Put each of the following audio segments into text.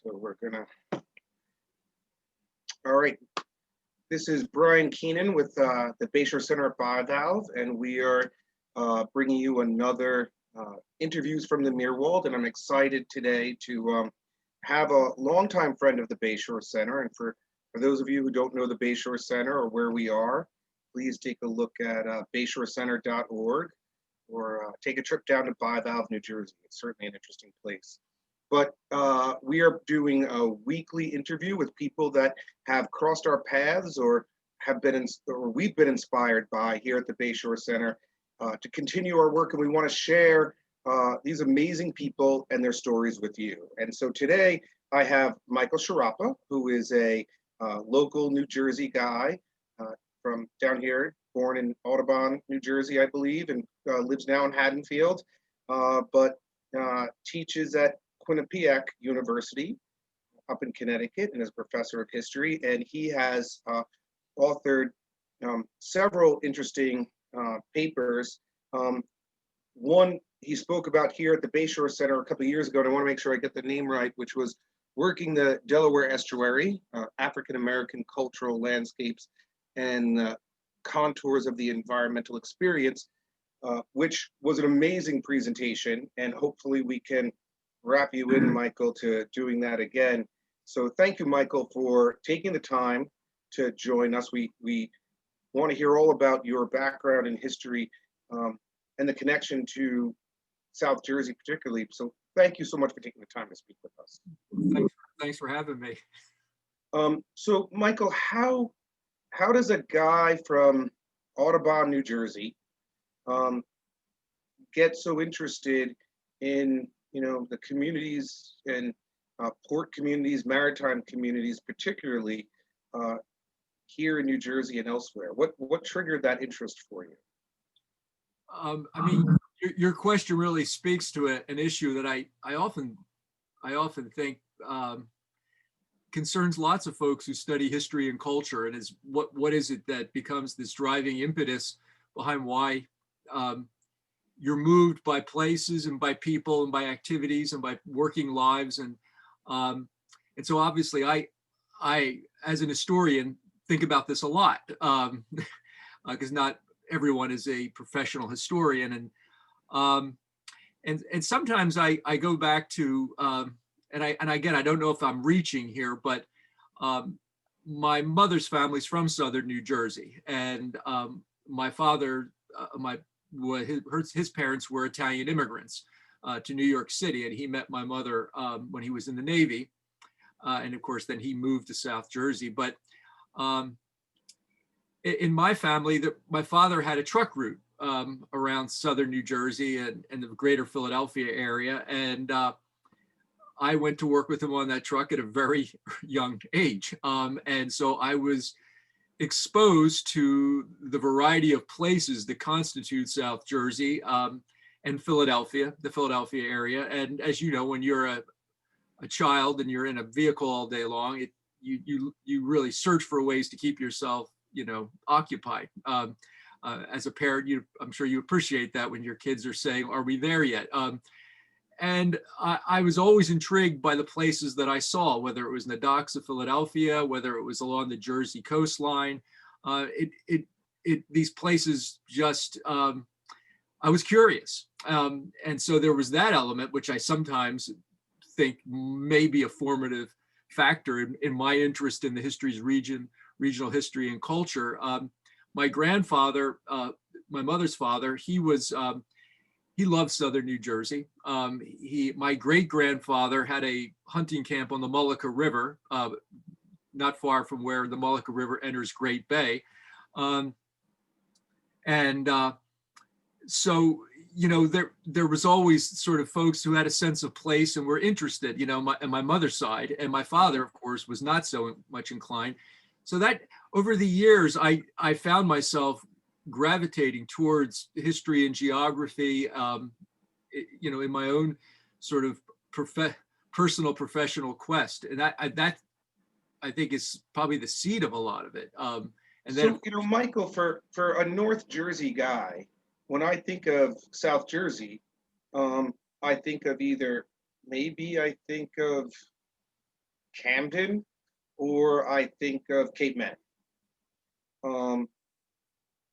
So we're gonna, all right. This is Brian Keenan with the Bay Shore Center at Bivalve, and we are bringing you another interviews from the Meerwald, and I'm excited today to have a longtime friend of the Bay Shore Center. And for those of you who don't know the Bay Shore Center or where we are, please take a look at bayshorecenter.org or take a trip down to Bivalve, New Jersey. It's certainly an interesting place. But we are doing a weekly interview with people that have crossed our paths or have been, or we've been inspired by here at the Bay Shore Center to continue our work. And we want to share these amazing people and their stories with you. And so today I have Michael Chiarappa, who is a local New Jersey guy from down here, born in Audubon, New Jersey, I believe, and lives now in Haddonfield, but teaches at Quinnipiac University up in Connecticut and is a professor of history. And he has authored several interesting papers. One he spoke about here at the Bay Shore Center a couple of years ago, and I want to make sure I get the name right, which was Working the Delaware Estuary, African-American Cultural Landscapes and Contours of the Environmental Experience, which was an amazing presentation, and hopefully we can wrap you in, Michael, to doing that again. So thank you, Michael, for taking the time to join us. We want to hear all about your background in history and the connection to South Jersey particularly. So thank you so much for taking the time to speak with us. Thanks for having me. So Michael, how does a guy from Audubon, New Jersey, get so interested in the communities and port communities, maritime communities, particularly here in New Jersey and elsewhere? What triggered that interest for you? I mean, your question really speaks to an issue that I often think concerns lots of folks who study history and culture, and is what is it that becomes this driving impetus behind why you're moved by places and by people and by activities and by working lives. And so obviously I, as an historian, think about this a lot because not everyone is a professional historian. And sometimes I go back to, and again, I don't know if I'm reaching here, but my mother's family's from Southern New Jersey. And my father, his parents were Italian immigrants to New York City, and he met my mother when he was in the Navy, and of course then he moved to South Jersey. But in my family, my father had a truck route around Southern New Jersey and the greater Philadelphia area, and I went to work with him on that truck at a very young age, and so I was exposed to the variety of places that constitute South Jersey and Philadelphia, the Philadelphia area. And as you know, when you're a child and you're in a vehicle all day long, you really search for ways to keep yourself, occupied. As a parent, I'm sure you appreciate that when your kids are saying, "Are we there yet?" And I was always intrigued by the places that I saw, whether it was in the docks of Philadelphia, whether it was along the Jersey coastline. These places just, I was curious. And so there was that element, which I sometimes think may be a formative factor in my interest in the regional history and culture. My grandfather, my mother's father, he loved Southern New Jersey. My great-grandfather had a hunting camp on the Mullica River, not far from where the Mullica River enters Great Bay. So, there was always sort of folks who had a sense of place and were interested, on my mother's side. And my father, of course, was not so much inclined. So that over the years, I found myself gravitating towards history and geography, in my own sort of personal professional quest, and that I think is probably the seed of a lot of it. And then, so Michael, for a North Jersey guy, when I think of South Jersey, I think of Camden or I think of Cape May. Um,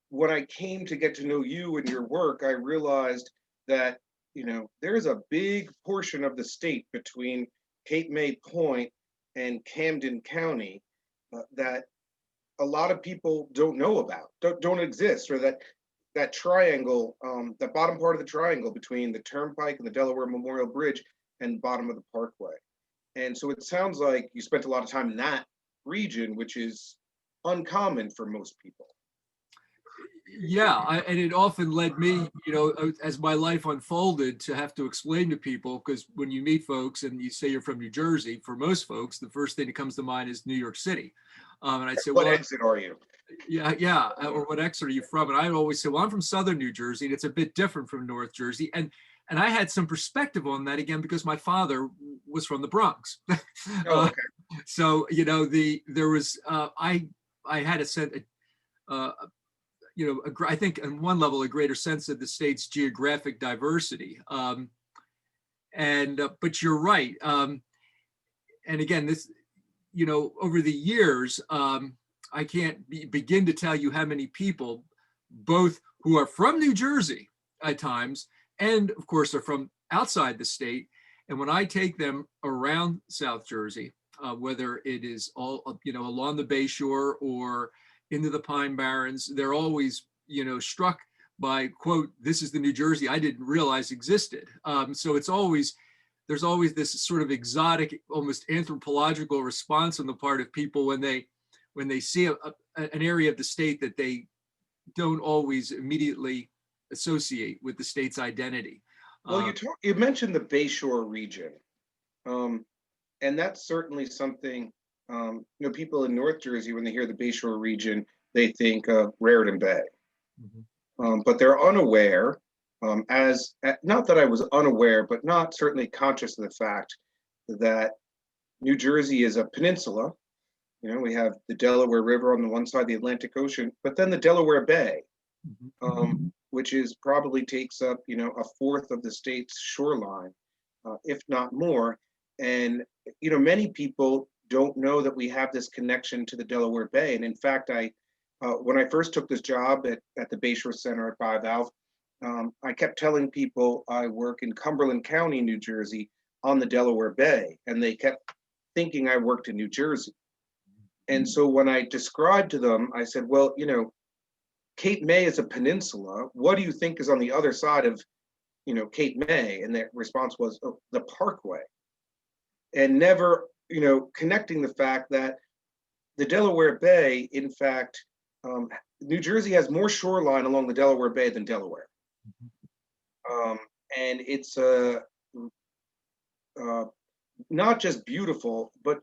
when I came to get to know you and your work, I realized that, there's a big portion of the state between Cape May Point and Camden County that a lot of people don't know about, don't exist, or that triangle, the bottom part of the triangle between the Turnpike and the Delaware Memorial Bridge and the bottom of the Parkway. And so it sounds like you spent a lot of time in that region, which is uncommon for most people. Yeah, and it often led me, as my life unfolded, to have to explain to people, because when you meet folks and you say you're from New Jersey, for most folks, the first thing that comes to mind is New York City. And I'd say, what well, exit are you? Yeah, or what exit are you from? And I always say, well, I'm from Southern New Jersey, and it's a bit different from North Jersey. And I had some perspective on that, again, because my father was from the Bronx. Oh, okay. So, there was, I had a sense, I think on one level, a greater sense of the state's geographic diversity. But you're right. And again, this, over the years, I can't begin to tell you how many people, both who are from New Jersey at times, and of course are from outside the state. And when I take them around South Jersey, whether it is all, along the Bay Shore or into the Pine Barrens, they're always, struck by, quote, "This is the New Jersey I didn't realize existed." So there's always this sort of exotic, almost anthropological response on the part of people when they see an area of the state that they don't always immediately associate with the state's identity. Well, you mentioned the Bay Shore region, and that's certainly something. People in North Jersey, when they hear the Bay Shore region, they think of Raritan Bay, but they're unaware. Not that I was unaware, but not certainly conscious of the fact that New Jersey is a peninsula. We have the Delaware River on the one side of the Atlantic Ocean, but then the Delaware Bay, which probably takes up, a fourth of the state's shoreline, if not more. And, many people don't know that we have this connection to the Delaware Bay. And in fact, when I first took this job at the Bay Shore Center at Bivalve, I kept telling people I work in Cumberland County, New Jersey, on the Delaware Bay, and they kept thinking I worked in New Jersey. And so when I described to them, I said, well, Cape May is a peninsula. What do you think is on the other side of, Cape May? And their response was, oh, the Parkway. And never, connecting the fact that the Delaware Bay, in fact, New Jersey has more shoreline along the Delaware Bay than Delaware. And it's not just beautiful, but,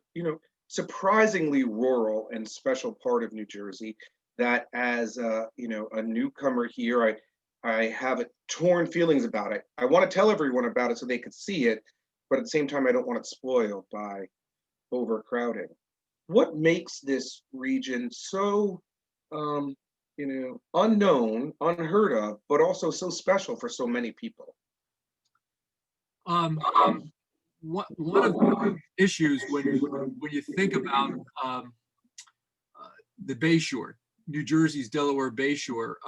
surprisingly rural and special part of New Jersey that as a newcomer here, I have torn feelings about it. I want to tell everyone about it so they could see it, but at the same time, I don't want it spoiled by overcrowding. What makes this region so, unknown, unheard of, but also so special for so many people? One of the issues when you think about the Bay Shore, New Jersey's Delaware Bay Shore,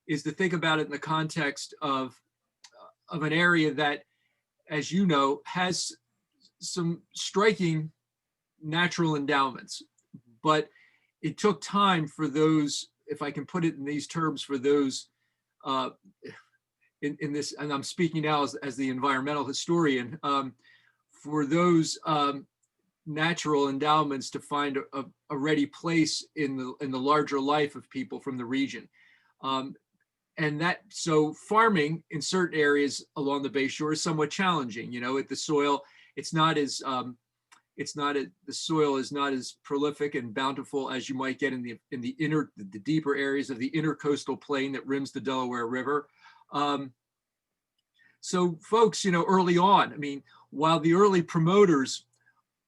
is to think about it in the context of an area that, as you know, has some striking natural endowments, but it took time for those, if I can put it in these terms, for those in this, and I'm speaking now as the environmental historian, for those natural endowments to find a ready place in the larger life of people from the region. So farming in certain areas along the Bay Shore is somewhat challenging. The soil, the soil is not as prolific and bountiful as you might get in the deeper areas of the intercoastal plain that rims the Delaware River. So folks, early on, while the early promoters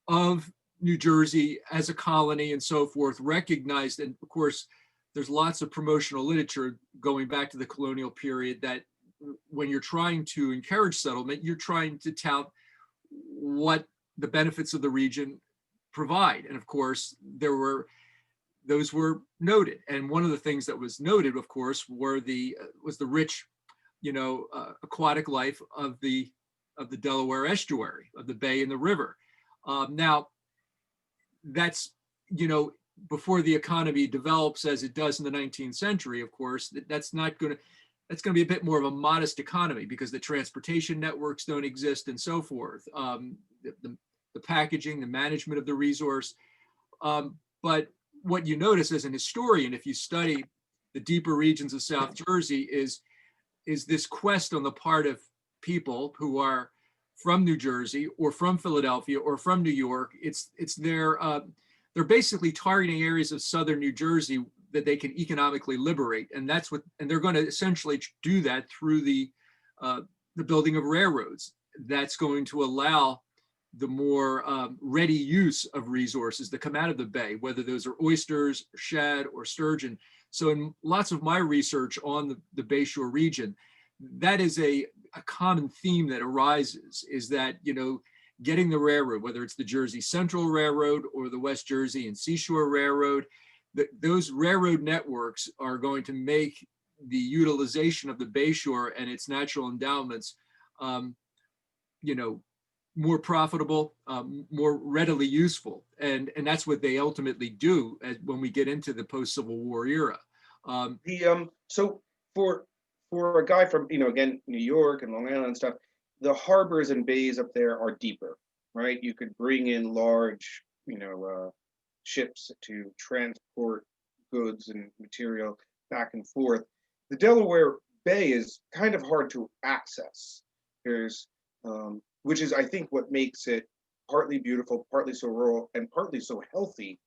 of New Jersey as a colony and so forth recognized, and of course, there's lots of promotional literature going back to the colonial period, that when you're trying to encourage settlement, you're trying to tout what the benefits of the region provide. And of course, those were noted. And one of the things that was noted, of course, was the rich, aquatic life of the Delaware estuary, of the bay and the river. Now, that's, before the economy develops as it does in the 19th century, of course, that's going to be a bit more of a modest economy because the transportation networks don't exist and so forth. The packaging, the management of the resource. But what you notice as an historian, if you study the deeper regions of South Jersey, is this quest on the part of people who are from New Jersey or from Philadelphia or from New York. They're basically targeting areas of southern New Jersey that they can economically liberate, and they're going to essentially do that through the building of railroads. That's going to allow the more ready use of resources that come out of the bay, whether those are oysters, shad, or sturgeon. So in lots of my research on the Bay Shore region, that is a common theme that arises, is that, getting the railroad, whether it's the Jersey Central Railroad or the West Jersey and Seashore Railroad, those railroad networks are going to make the utilization of the Bay Shore and its natural endowments, more profitable, more readily useful. And that's what they ultimately do when we get into the post-Civil War era. So for a guy from, again, New York and Long Island and stuff, the harbors and bays up there are deeper, right? You could bring in large, ships to transport goods and material back and forth. The Delaware Bay is kind of hard to access. There's, which is, I think, what makes it partly beautiful, partly so rural, and partly so healthy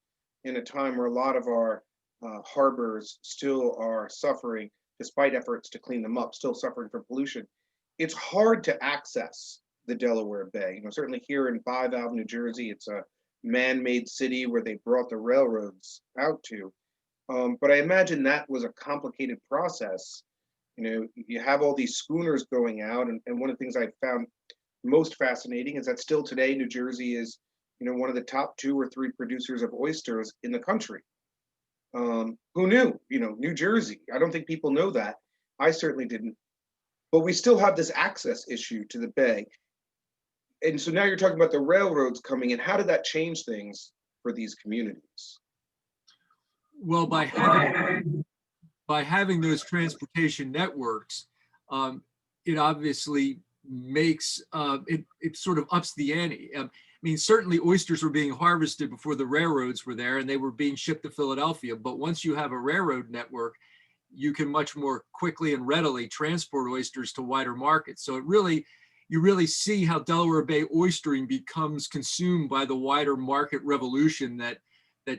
in a time where a lot of our harbors still are suffering, despite efforts to clean them up, still suffering from pollution. It's hard to access the Delaware Bay. Certainly here in Bivalve, New Jersey, it's a man-made city where they brought the railroads out to. But I imagine that was a complicated process. You have all these schooners going out, and one of the things I found most fascinating is that still today, New Jersey is, one of the top 2 or 3 producers of oysters in the country. Who knew? New Jersey. I don't think people know that. I certainly didn't. But we still have this access issue to the bay. And so now you're talking about the railroads coming in. How did that change things for these communities? Well, by having those transportation networks, it obviously makes it sort of ups the ante. Certainly oysters were being harvested before the railroads were there, and they were being shipped to Philadelphia. But once you have a railroad network, you can much more quickly and readily transport oysters to wider markets. So you really see how Delaware Bay oystering becomes consumed by the wider market revolution that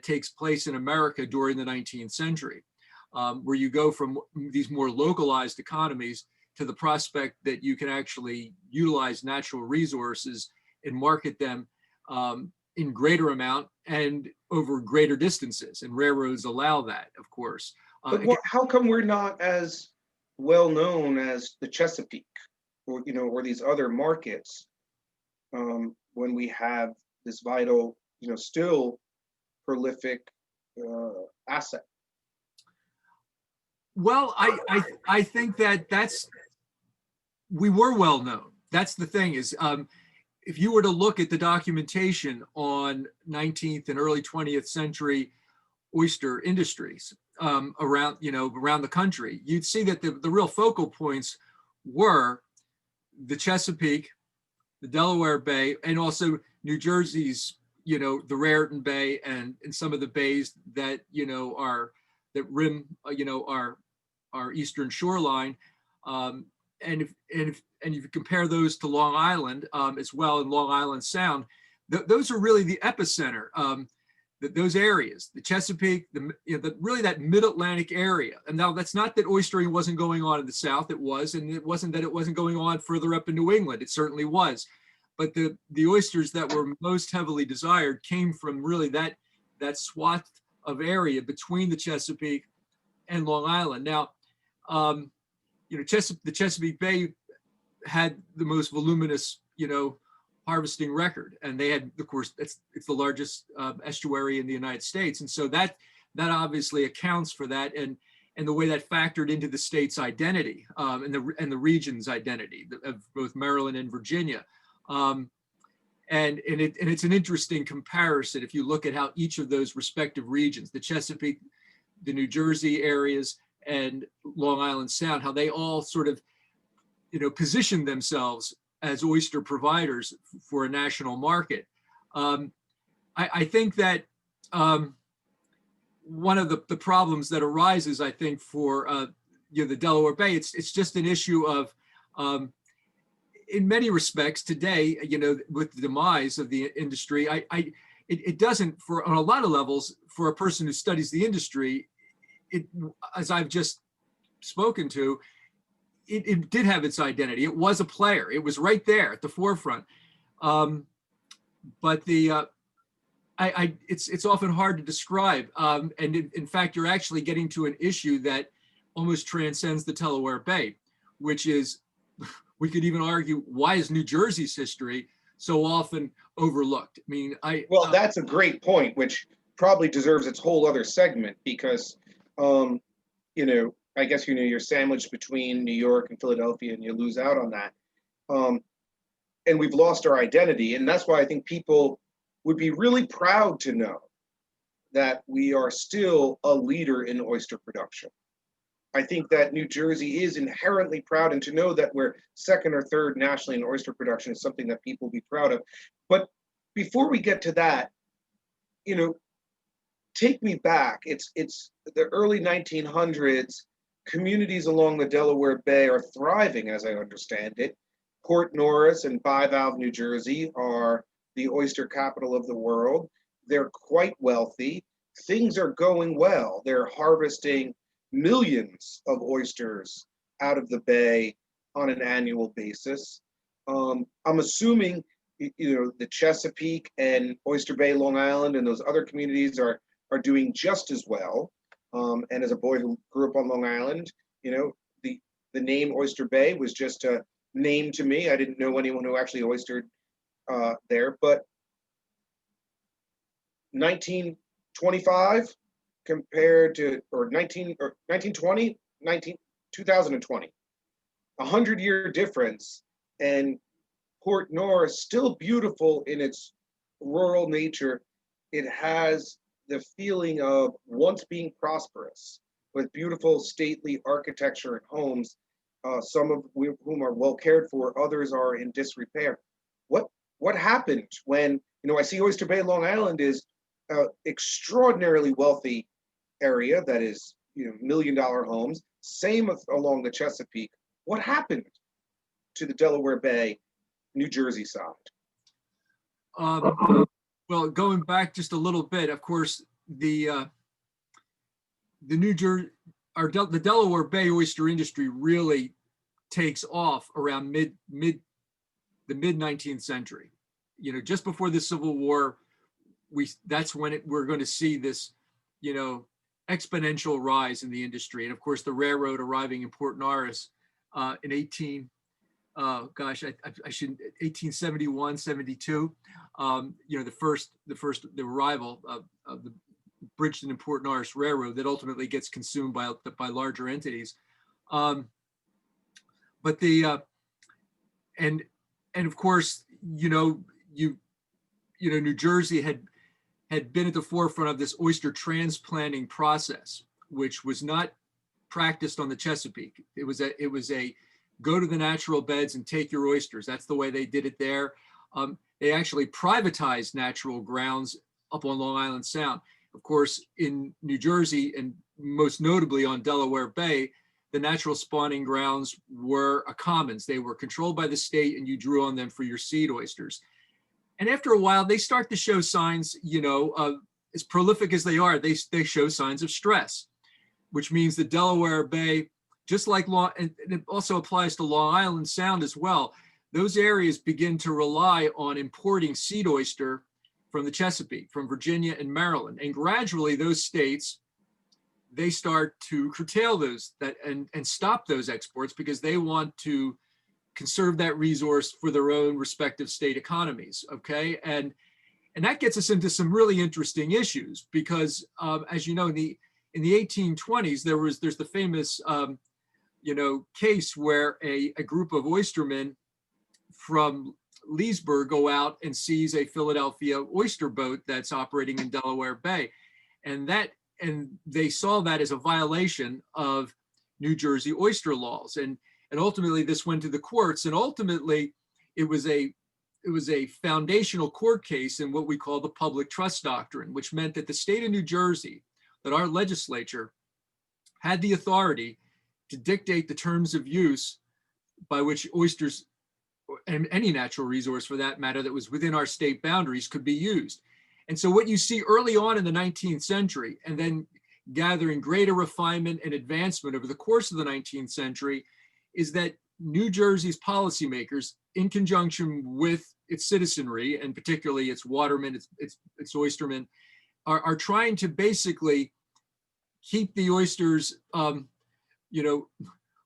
takes place in America during the 19th century, where you go from these more localized economies to the prospect that you can actually utilize natural resources and market them in greater amount and over greater distances. And railroads allow that, of course. But how come we're not as well known as the Chesapeake or these other markets when we have this vital, still prolific asset? Well, I think we were well known. That's the thing is, if you were to look at the documentation on 19th and early 20th century oyster industries around the country, you'd see that the real focal points were the Chesapeake, the Delaware Bay, and also New Jersey's, the Raritan Bay and some of the bays that that rim our eastern shoreline. And if you compare those to Long Island as well, and Long Island Sound, those are really the epicenter. Those areas, the Chesapeake, really that mid-Atlantic area. And now that's not that oystering wasn't going on in the South, it was, and it wasn't that it wasn't going on further up in New England, it certainly was. But the oysters that were most heavily desired came from really that swath of area between the Chesapeake and Long Island. Now, the Chesapeake Bay had the most voluminous, harvesting record. And they had, of course, it's the largest estuary in the United States. And so that obviously accounts for that, and the way that factored into the state's identity, and the region's identity of both Maryland and Virginia. And it's an interesting comparison if you look at how each of those respective regions, the Chesapeake, the New Jersey areas, and Long Island Sound, how they all sort of, position themselves as oyster providers for a national market. I think that one of the problems that arises, I think, for the Delaware Bay, it's just an issue of, in many respects today, with the demise of the industry, it doesn't, on a lot of levels, for a person who studies the industry, as I've just spoken to, it did have its identity. It was a player. It was right there at the forefront. But it's often hard to describe. And in fact, you're actually getting to an issue that almost transcends the Delaware Bay, which is, we could even argue, why is New Jersey's history so often overlooked? I mean, well, that's a great point, which probably deserves its whole other segment, because, I guess, you're sandwiched between New York and Philadelphia, and you lose out on that. And we've lost our identity. And that's why I think people would be really proud to know that we are still a leader in oyster production. I think that New Jersey is inherently proud, and to know that we're second or third nationally in oyster production is something that people will be proud of. But before we get to that, take me back. It's the early 1900s. Communities along the Delaware Bay are thriving, as I understand it. Port Norris and Bivalve, New Jersey, are the oyster capital of the world. They're quite wealthy. Things are going well. They're harvesting millions of oysters out of the bay on an annual basis. I'm assuming, the Chesapeake and Oyster Bay, Long Island, and those other communities are doing just as well. And as a boy who grew up on Long Island, the name Oyster Bay was just a name to me. I didn't know anyone who actually oystered there. But 1925 compared to, or 1920, 2020, 100-year difference, and Port Norris, still beautiful in its rural nature. It has the feeling of once being prosperous, with beautiful, stately architecture and homes, some of whom are well cared for, others are in disrepair. What happened when, I see Oyster Bay, Long Island is an extraordinarily wealthy area that is, $1 million homes, same along the Chesapeake. What happened to the Delaware Bay, New Jersey side? Well, going back just a little bit, of course, the Delaware Bay oyster industry really takes off around the mid 19th century. Just before the Civil War, that's when we're going to see this, exponential rise in the industry. And of course, the railroad arriving in Port Norris in 1871, 72, the arrival of the Bridgeton and Port Norris Railroad that ultimately gets consumed by larger entities. But and of course, New Jersey had been at the forefront of this oyster transplanting process, which was not practiced on the Chesapeake. It was a go to the natural beds and take your oysters. That's the way they did it there. They actually privatized natural grounds up on Long Island Sound. Of course, in New Jersey, and most notably on Delaware Bay, the natural spawning grounds were a commons. They were controlled by the state, and you drew on them for your seed oysters. And after a while, they start to show signs, as prolific as they are, they show signs of stress, which means the Delaware Bay, just like and it also applies to Long Island Sound as well, those areas begin to rely on importing seed oyster from the Chesapeake, from Virginia and Maryland. And gradually those states, they start to curtail those and stop those exports, because they want to conserve that resource for their own respective state economies. Okay, and that gets us into some really interesting issues because, as you know, in the 1820s, there's the famous case where a group of oystermen from Leesburg go out and seize a Philadelphia oyster boat that's operating in Delaware Bay, and they saw that as a violation of New Jersey oyster laws, and ultimately this went to the courts, and ultimately it was a foundational court case in what we call the public trust doctrine, which meant that the state of New Jersey, that our legislature had the authority to dictate the terms of use by which oysters, and any natural resource for that matter that was within our state boundaries, could be used. And so what you see early on in the 19th century, and then gathering greater refinement and advancement over the course of the 19th century, is that New Jersey's policymakers, in conjunction with its citizenry, and particularly its watermen, its oystermen, are trying to basically keep the oysters,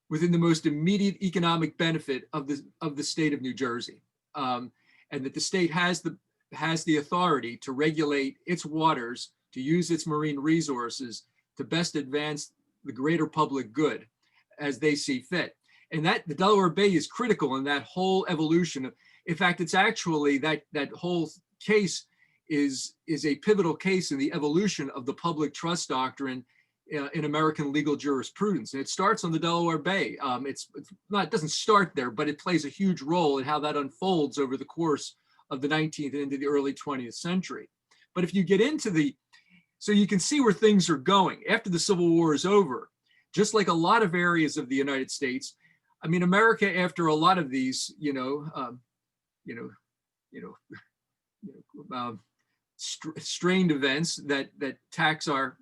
within the most immediate economic benefit of the state of New Jersey, and that the state has the authority to regulate its waters, to use its marine resources to best advance the greater public good as they see fit. And that the Delaware Bay is critical in that whole evolution. In fact, it's actually that whole case is a pivotal case in the evolution of the public trust doctrine in American legal jurisprudence. And it starts on the Delaware Bay. It doesn't start there, but it plays a huge role in how that unfolds over the course of the 19th and into the early 20th century. But if you get into so you can see where things are going. After the Civil War is over, just like a lot of areas of the United States, I mean, America, after a lot of these, strained events that tax our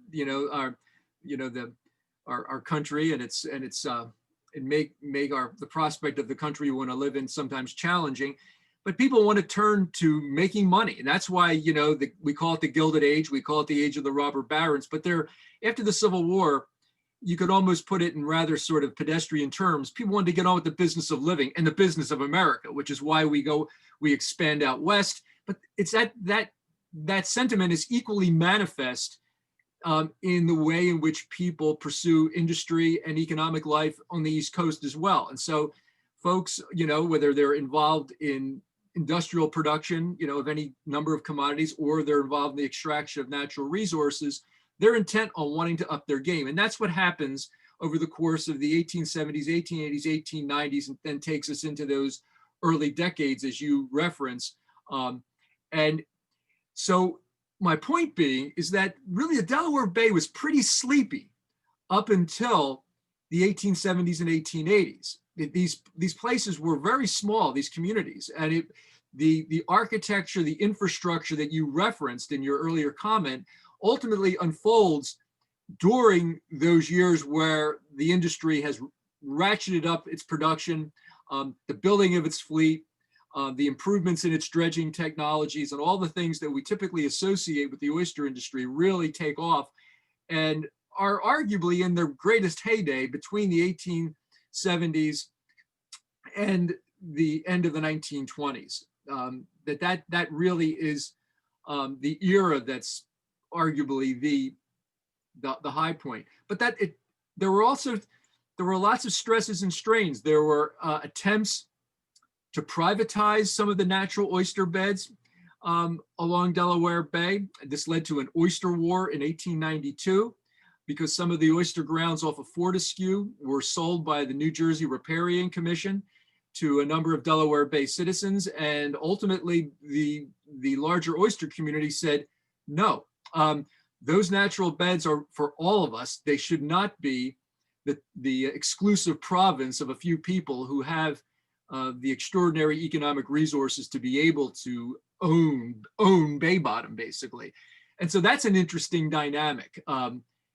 country and make the prospect of the country we want to live in sometimes challenging. But people want to turn to making money, and that's why we call it the Gilded Age. We call it the age of the robber barons. But after the Civil War, you could almost put it in rather sort of pedestrian terms. People wanted to get on with the business of living and the business of America, which is why we expand out west. But it's that sentiment is equally manifest in the way in which people pursue industry and economic life on the East Coast as well. And so folks, whether they're involved in industrial production, of any number of commodities, or they're involved in the extraction of natural resources, they're intent on wanting to up their game. And that's what happens over the course of the 1870s, 1880s, 1890s, and then takes us into those early decades, as you reference. And so my point being is that really the Delaware Bay was pretty sleepy up until the 1870s and 1880s. These places were very small, these communities, and the architecture, the infrastructure that you referenced in your earlier comment ultimately unfolds during those years where the industry has ratcheted up its production, the building of its fleet, the improvements in its dredging technologies, and all the things that we typically associate with the oyster industry really take off and are arguably in their greatest heyday between the 1870s and the end of the 1920s. That really is the era that's arguably the high point. But there were lots of stresses and strains. There were attempts to privatize some of the natural oyster beds along Delaware Bay. This led to an Oyster War in 1892 because some of the oyster grounds off of Fortescue were sold by the New Jersey Riparian Commission to a number of Delaware Bay citizens. And ultimately, the larger oyster community said, no, those natural beds are for all of us. They should not be the exclusive province of a few people who have the extraordinary economic resources to be able to own Bay Bottom, basically. And so that's an interesting dynamic.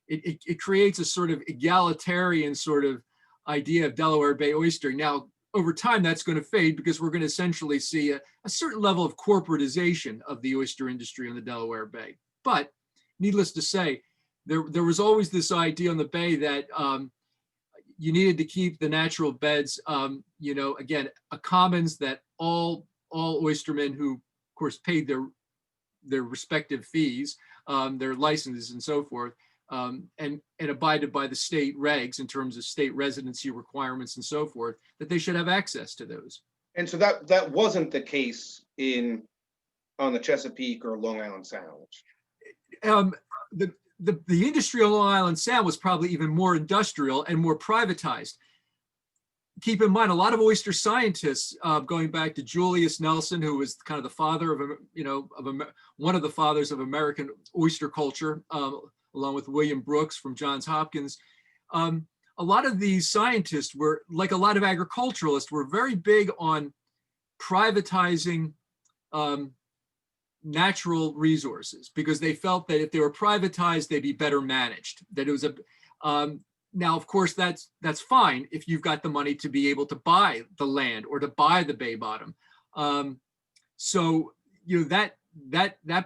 It creates a sort of egalitarian sort of idea of Delaware Bay oyster. Now, over time, that's going to fade because we're going to essentially see a certain level of corporatization of the oyster industry on the Delaware Bay. But needless to say, there was always this idea on the Bay that you needed to keep the natural beds, again, a commons that all oystermen who, of course, paid their respective fees, their licenses and so forth, and abided by the state regs in terms of state residency requirements and so forth, that they should have access to those. And so that wasn't the case on the Chesapeake or Long Island Sound. The industry on Long Island Sound was probably even more industrial and more privatized. Keep in mind, a lot of oyster scientists, going back to Julius Nelson, who was kind of the father of, one of the fathers of American oyster culture, along with William Brooks from Johns Hopkins. A lot of these scientists were, like a lot of agriculturalists, were very big on privatizing natural resources, because they felt that if they were privatized, they'd be better managed. That it was now, of course, that's fine if you've got the money to be able to buy the land or to buy the bay bottom. So that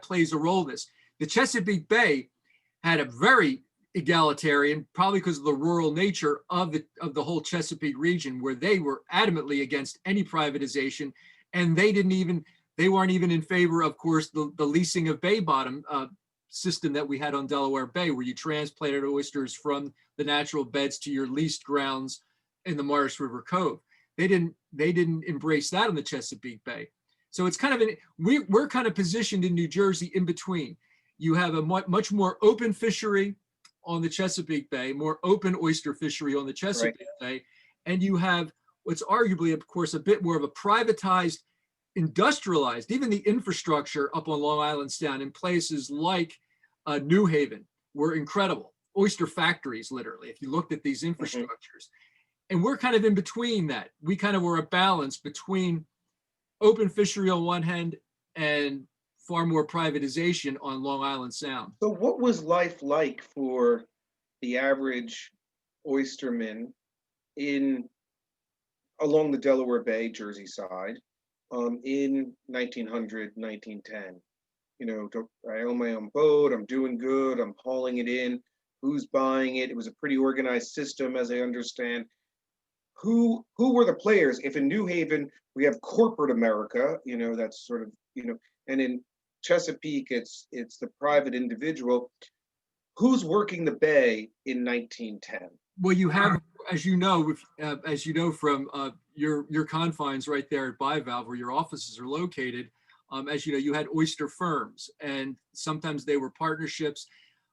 plays a role in this. The Chesapeake Bay had a very egalitarian, probably because of the rural nature of the whole Chesapeake region, where they were adamantly against any privatization, and they weren't even in favor, of course, the leasing of bay bottom system that we had on Delaware Bay, where you transplanted oysters from the natural beds to your leased grounds in the Morris River Cove. They didn't embrace that on the Chesapeake Bay. So it's kind of we're kind of positioned in New Jersey in between. You have a much more open fishery on the Chesapeake Bay, more open oyster fishery on the Chesapeake Bay, and you have what's arguably, of course, a bit more of a privatized, industrialized, even the infrastructure up on Long Island Sound in places like New Haven were incredible. Oyster factories, literally, if you looked at these infrastructures. And we're kind of in between that. We kind of were a balance between open fishery on one hand and far more privatization on Long Island Sound. So what was life like for the average oysterman along the Delaware Bay, Jersey side, in 1900, 1910? I own my own boat, I'm doing good, I'm hauling it in, who's buying it? It was a pretty organized system, as I understand. Who were the players? If in New Haven, we have corporate America, that's sort of, and in Chesapeake, it's the private individual. Who's working the bay in 1910? Well, you have, as you know from your confines right there at Bivalve, where your offices are located, as you know, you had Oyster Firms, and sometimes they were partnerships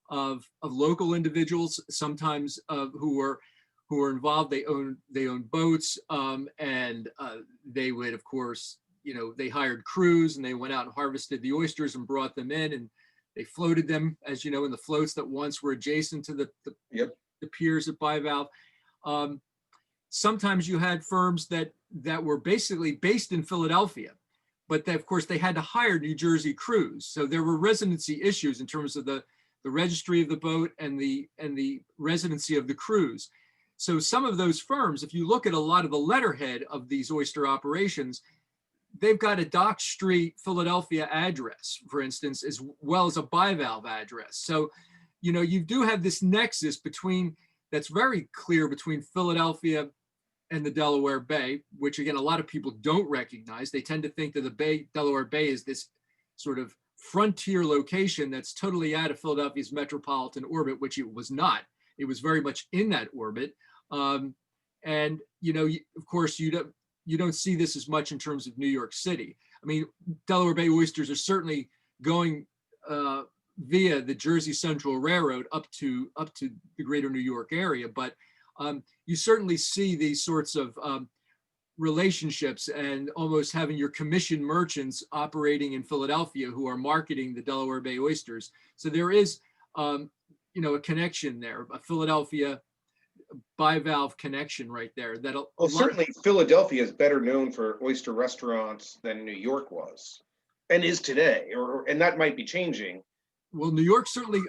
of local individuals, sometimes who were involved. They owned boats, and they would, of course, they hired crews, and they went out and harvested the oysters and brought them in, and they floated them, as you know, in the floats that once were adjacent to the piers at Bivalve. Sometimes you had firms that were basically based in Philadelphia, but of course they had to hire New Jersey crews. So there were residency issues in terms of the registry of the boat and the residency of the crews. So some of those firms, if you look at a lot of the letterhead of these oyster operations, they've got a Dock Street, Philadelphia address, for instance, as well as a Bivalve address. So, you do have this nexus that's very clear between Philadelphia and the Delaware Bay, which again, a lot of people don't recognize. They tend to think that the Delaware Bay is this sort of frontier location that's totally out of Philadelphia's metropolitan orbit, which it was not. It was very much in that orbit. And, of course, you don't see this as much in terms of New York City. I mean, Delaware Bay oysters are certainly going via the Jersey Central Railroad up to the greater New York area, but you certainly see these sorts of relationships and almost having your commission merchants operating in Philadelphia who are marketing the Delaware Bay oysters. So there is, a connection there, a Philadelphia Bivalve connection right there. Well, certainly Philadelphia is better known for oyster restaurants than New York was and is today, and that might be changing. Well, New York certainly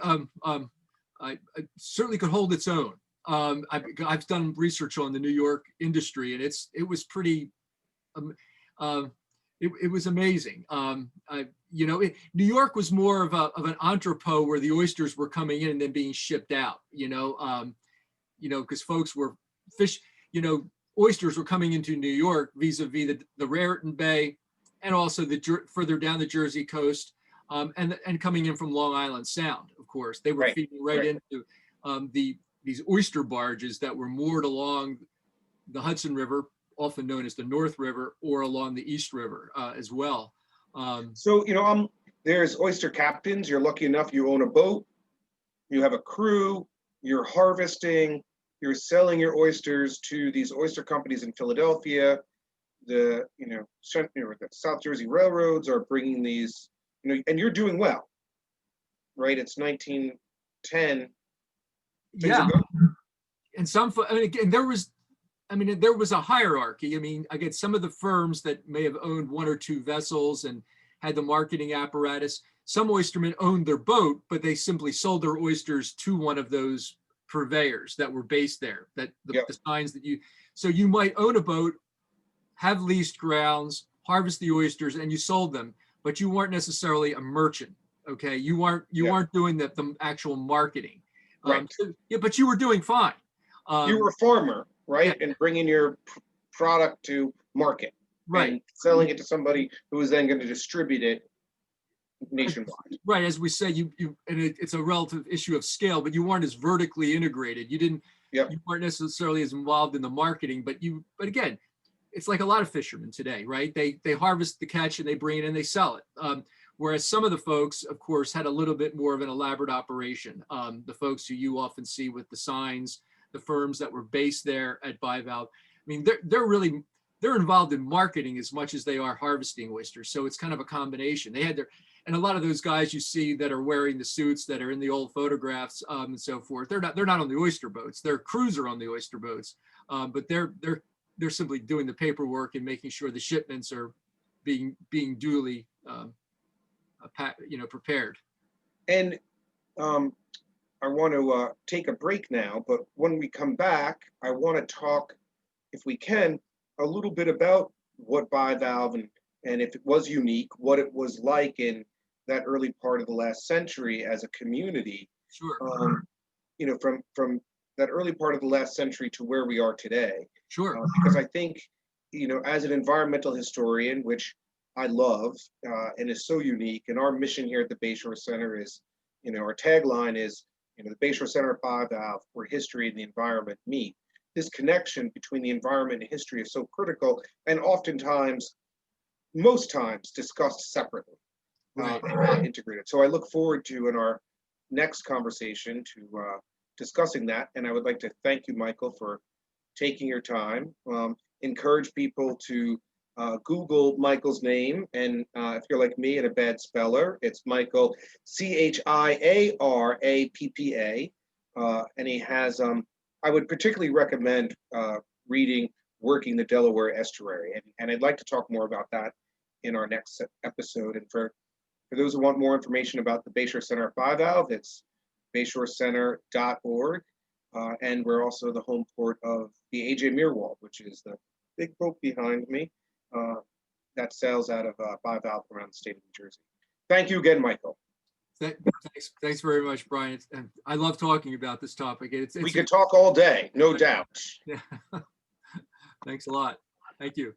I certainly could hold its own. I've done research on the New York industry, and it was pretty. It was amazing. New York was more of an entrepot where the oysters were coming in and then being shipped out. Because folks were fish, oysters were coming into New York vis-a-vis the Raritan Bay, and also further down the Jersey coast, and coming in from Long Island Sound. Of course, they were feeding right into these oyster barges that were moored along the Hudson River, often known as the North River, or along the East River as well. So, there's oyster captains. You're lucky enough you own a boat, you have a crew, you're harvesting, you're selling your oysters to these oyster companies in Philadelphia. The South Jersey railroads are bringing these, and you're doing well, right? It's 1910. Yeah, and again, there was a hierarchy. Again, some of the firms that may have owned one or two vessels and had the marketing apparatus, some oystermen owned their boat, but they simply sold their oysters to one of those purveyors that were based there. The signs that so you might own a boat, have leased grounds, harvest the oysters, and you sold them, but you weren't necessarily a merchant. Okay, you weren't doing the actual marketing. Right. But you were doing fine. You were a farmer, right? Yeah. And bringing your product to market. Right. And selling it to somebody who is then going to distribute it nationwide. Right. As we say, it's a relative issue of scale, but you weren't as vertically integrated. You weren't necessarily as involved in the marketing, but again, it's like a lot of fishermen today, right? They harvest the catch and they bring it in, they sell it. Whereas some of the folks, of course, had a little bit more of an elaborate operation. The folks who you often see with the signs, the firms that were based there at Bivalve, they're involved in marketing as much as they are harvesting oysters. So it's kind of a combination. And a lot of those guys you see that are wearing the suits that are in the old photographs and so forth, they're not on the oyster boats. Their crews are on the oyster boats, but they're simply doing the paperwork and making sure the shipments are being duly prepared. And I want to take a break now, but when we come back, I want to talk, if we can, a little bit about what Bivalve and if it was unique, what it was like in that early part of the last century as a community. Sure. From that early part of the last century to where we are today. Sure. Because I think, as an environmental historian, which I love and is so unique, and our mission here at the Bay Shore Center is, our tagline is, the Bay Shore Center at Bivalve, where history and the environment meet. This connection between the environment and history is so critical, and oftentimes, most times, discussed separately, and not integrated. So I look forward to, in our next conversation, to discussing that. And I would like to thank you, Michael, for taking your time. Encourage people to Google Michael's name, and if you're like me and a bad speller, it's Michael, Chiarappa, and he has, I would particularly recommend reading Working the Delaware Estuary, and I'd like to talk more about that in our next episode. And for those who want more information about the Bay Shore Center at Bivalve, it's bayshorecenter.org, and we're also the home port of the A.J. Meerwald, which is the big boat behind me that sails out of Bivalve around the state of New Jersey. Thank you again, Michael. Thanks very much, Brian. And I love talking about this topic. We could talk all day, no doubt. Yeah. Thanks a lot. Thank you.